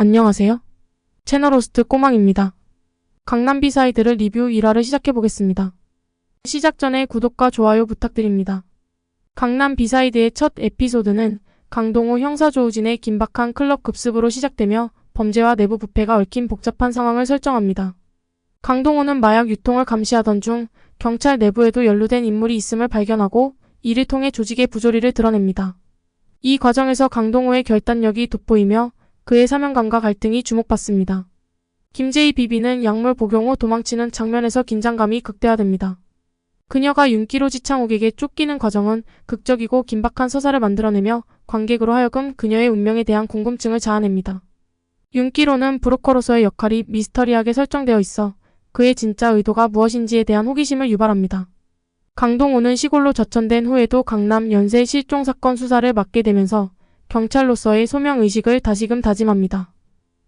안녕하세요. 채널 호스트 꼬망입니다. 강남 비사이드를 리뷰 1화를 시작해보겠습니다. 시작 전에 구독과 좋아요 부탁드립니다. 강남 비사이드의 첫 에피소드는 강동호 형사 조우진의 긴박한 클럽 급습으로 시작되며 범죄와 내부 부패가 얽힌 복잡한 상황을 설정합니다. 강동호는 마약 유통을 감시하던 중 경찰 내부에도 연루된 인물이 있음을 발견하고 이를 통해 조직의 부조리를 드러냅니다. 이 과정에서 강동호의 결단력이 돋보이며 그의 사명감과 갈등이 주목받습니다. 김제이 비비는 약물 복용 후 도망치는 장면에서 긴장감이 극대화됩니다. 그녀가 윤기로 지창욱에게 쫓기는 과정은 극적이고 긴박한 서사를 만들어내며 관객으로 하여금 그녀의 운명에 대한 궁금증을 자아냅니다. 윤기로는 브로커로서의 역할이 미스터리하게 설정되어 있어 그의 진짜 의도가 무엇인지에 대한 호기심을 유발합니다. 강동호는 시골로 저천된 후에도 강남 연쇄 실종 사건 수사를 맡게 되면서 경찰로서의 소명의식을 다시금 다짐합니다.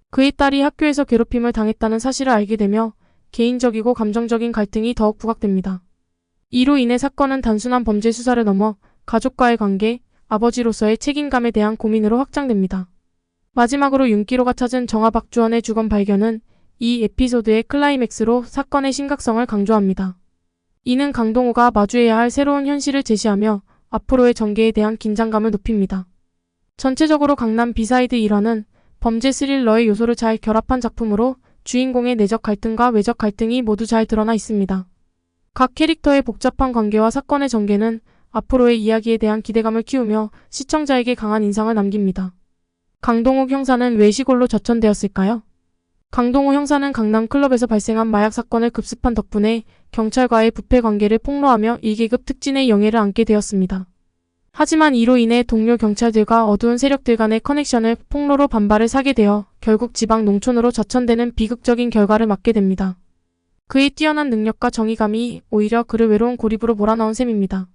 그의 딸이 학교에서 괴롭힘을 당했다는 사실을 알게 되며 개인적이고 감정적인 갈등이 더욱 부각됩니다. 이로 인해 사건은 단순한 범죄 수사를 넘어 가족과의 관계, 아버지로서의 책임감에 대한 고민으로 확장됩니다. 마지막으로 윤기로가 찾은 정화 박주원의 주검 발견은 이 에피소드의 클라이맥스로 사건의 심각성을 강조합니다. 이는 강동호가 마주해야 할 새로운 현실을 제시하며 앞으로의 전개에 대한 긴장감을 높입니다. 전체적으로 강남 비사이드 1화는 범죄 스릴러의 요소를 잘 결합한 작품으로 주인공의 내적 갈등과 외적 갈등이 모두 잘 드러나 있습니다. 각 캐릭터의 복잡한 관계와 사건의 전개는 앞으로의 이야기에 대한 기대감을 키우며 시청자에게 강한 인상을 남깁니다. 강동호 형사는 왜 시골로 저천되었을까요? 강동호 형사는 강남 클럽에서 발생한 마약 사건을 급습한 덕분에 경찰과의 부패 관계를 폭로하며 1계급 특진의 영예를 안게 되었습니다. 하지만 이로 인해 동료 경찰들과 어두운 세력들 간의 커넥션을 폭로로 반발을 사게 되어 결국 지방 농촌으로 저천되는 비극적인 결과를 맞게 됩니다. 그의 뛰어난 능력과 정의감이 오히려 그를 외로운 고립으로 몰아넣은 셈입니다.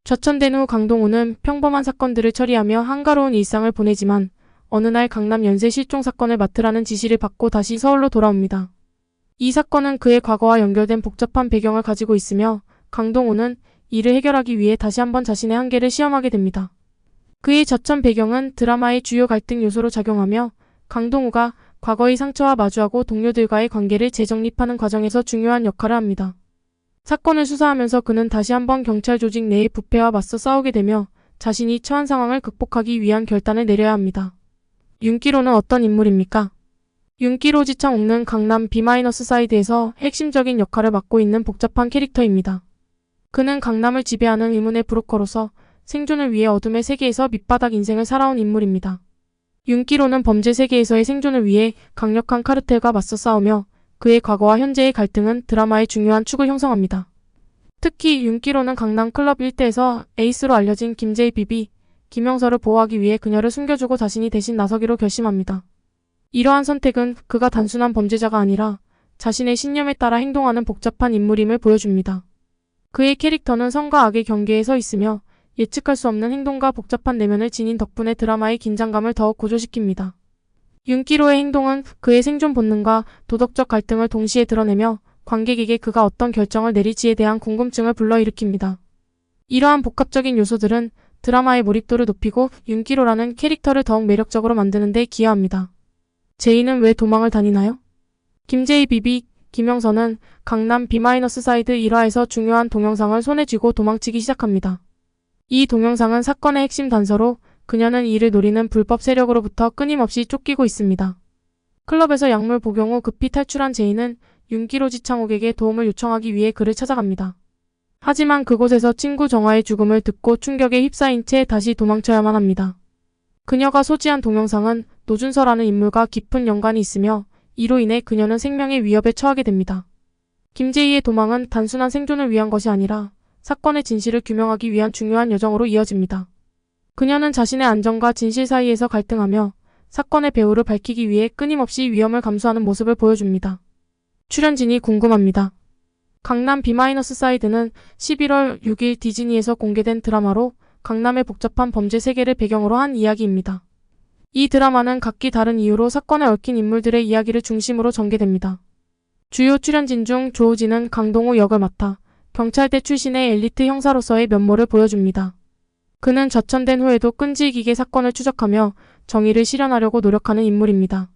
저천된 후 강동호는 평범한 사건들을 처리하며 한가로운 일상을 보내지만 어느 날 강남 연쇄 실종 사건을 맡으라는 지시를 받고 다시 서울로 돌아옵니다. 이 사건은 그의 과거와 연결된 복잡한 배경을 가지고 있으며 강동호는 이를 해결하기 위해 다시 한번 자신의 한계를 시험하게 됩니다. 그의 저천 배경은 드라마의 주요 갈등 요소로 작용하며 강동호가 과거의 상처와 마주하고 동료들과의 관계를 재정립하는 과정에서 중요한 역할을 합니다. 사건을 수사하면서 그는 다시 한번 경찰 조직 내의 부패와 맞서 싸우게 되며 자신이 처한 상황을 극복하기 위한 결단을 내려야 합니다. 윤기로는 어떤 인물입니까? 윤기로 지창욱는 강남 B-사이드에서 핵심적인 역할을 맡고 있는 복잡한 캐릭터입니다. 그는 강남을 지배하는 의문의 브로커로서 생존을 위해 어둠의 세계에서 밑바닥 인생을 살아온 인물입니다. 윤기로는 범죄 세계에서의 생존을 위해 강력한 카르텔과 맞서 싸우며 그의 과거와 현재의 갈등은 드라마의 중요한 축을 형성합니다. 특히 윤기로는 강남 클럽 일대에서 에이스로 알려진 김제이 비비, 김영서를 보호하기 위해 그녀를 숨겨주고 자신이 대신 나서기로 결심합니다. 이러한 선택은 그가 단순한 범죄자가 아니라 자신의 신념에 따라 행동하는 복잡한 인물임을 보여줍니다. 그의 캐릭터는 선과 악의 경계에 서 있으며 예측할 수 없는 행동과 복잡한 내면을 지닌 덕분에 드라마의 긴장감을 더욱 고조시킵니다. 윤기로의 행동은 그의 생존 본능과 도덕적 갈등을 동시에 드러내며 관객에게 그가 어떤 결정을 내릴지에 대한 궁금증을 불러일으킵니다. 이러한 복합적인 요소들은 드라마의 몰입도를 높이고 윤기로라는 캐릭터를 더욱 매력적으로 만드는 데 기여합니다. 제이는 왜 도망을 다니나요? 김제이 비비, 김영서는 강남 B-사이드 1화에서 중요한 동영상을 손에 쥐고 도망치기 시작합니다. 이 동영상은 사건의 핵심 단서로 그녀는 이를 노리는 불법 세력으로부터 끊임없이 쫓기고 있습니다. 클럽에서 약물 복용 후 급히 탈출한 제이는 윤기로 지창욱에게 도움을 요청하기 위해 그를 찾아갑니다. 하지만 그곳에서 친구 정화의 죽음을 듣고 충격에 휩싸인 채 다시 도망쳐야만 합니다. 그녀가 소지한 동영상은 노준서라는 인물과 깊은 연관이 있으며 이로 인해 그녀는 생명의 위협에 처하게 됩니다. 김제이의 도망은 단순한 생존을 위한 것이 아니라 사건의 진실을 규명하기 위한 중요한 여정으로 이어집니다. 그녀는 자신의 안전과 진실 사이에서 갈등하며 사건의 배후를 밝히기 위해 끊임없이 위험을 감수하는 모습을 보여줍니다. 출연진이 궁금합니다. 강남 B-사이드는 11월 6일 디즈니에서 공개된 드라마로 강남의 복잡한 범죄 세계를 배경으로 한 이야기입니다. 이 드라마는 각기 다른 이유로 사건에 얽힌 인물들의 이야기를 중심으로 전개됩니다. 주요 출연진 중 조우진은 강동호 역을 맡아 경찰대 출신의 엘리트 형사로서의 면모를 보여줍니다. 그는 저천된 후에도 끈질기게 사건을 추적하며 정의를 실현하려고 노력하는 인물입니다.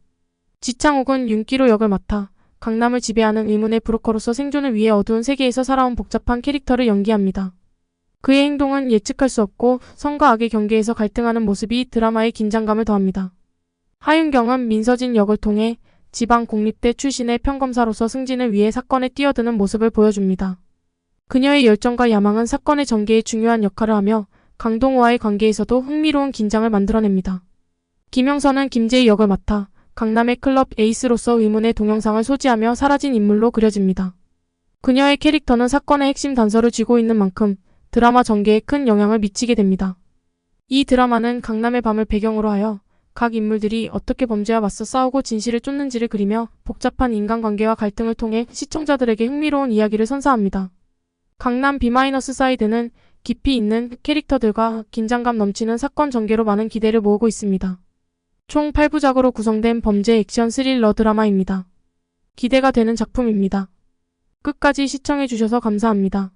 지창욱은 윤기로 역을 맡아 강남을 지배하는 의문의 브로커로서 생존을 위해 어두운 세계에서 살아온 복잡한 캐릭터를 연기합니다. 그의 행동은 예측할 수 없고 선과 악의 경계에서 갈등하는 모습이 드라마의 긴장감을 더합니다. 하윤경은 민서진 역을 통해 지방 공립대 출신의 평검사로서 승진을 위해 사건에 뛰어드는 모습을 보여줍니다. 그녀의 열정과 야망은 사건의 전개에 중요한 역할을 하며 강동호와의 관계에서도 흥미로운 긴장을 만들어냅니다. 김영선은 김재희 역을 맡아 강남의 클럽 에이스로서 의문의 동영상을 소지하며 사라진 인물로 그려집니다. 그녀의 캐릭터는 사건의 핵심 단서를 쥐고 있는 만큼 드라마 전개에 큰 영향을 미치게 됩니다. 이 드라마는 강남의 밤을 배경으로 하여 각 인물들이 어떻게 범죄와 맞서 싸우고 진실을 쫓는지를 그리며 복잡한 인간관계와 갈등을 통해 시청자들에게 흥미로운 이야기를 선사합니다. 강남 B-사이드는 깊이 있는 캐릭터들과 긴장감 넘치는 사건 전개로 많은 기대를 모으고 있습니다. 총 8부작으로 구성된 범죄 액션 스릴러 드라마입니다. 기대가 되는 작품입니다. 끝까지 시청해주셔서 감사합니다.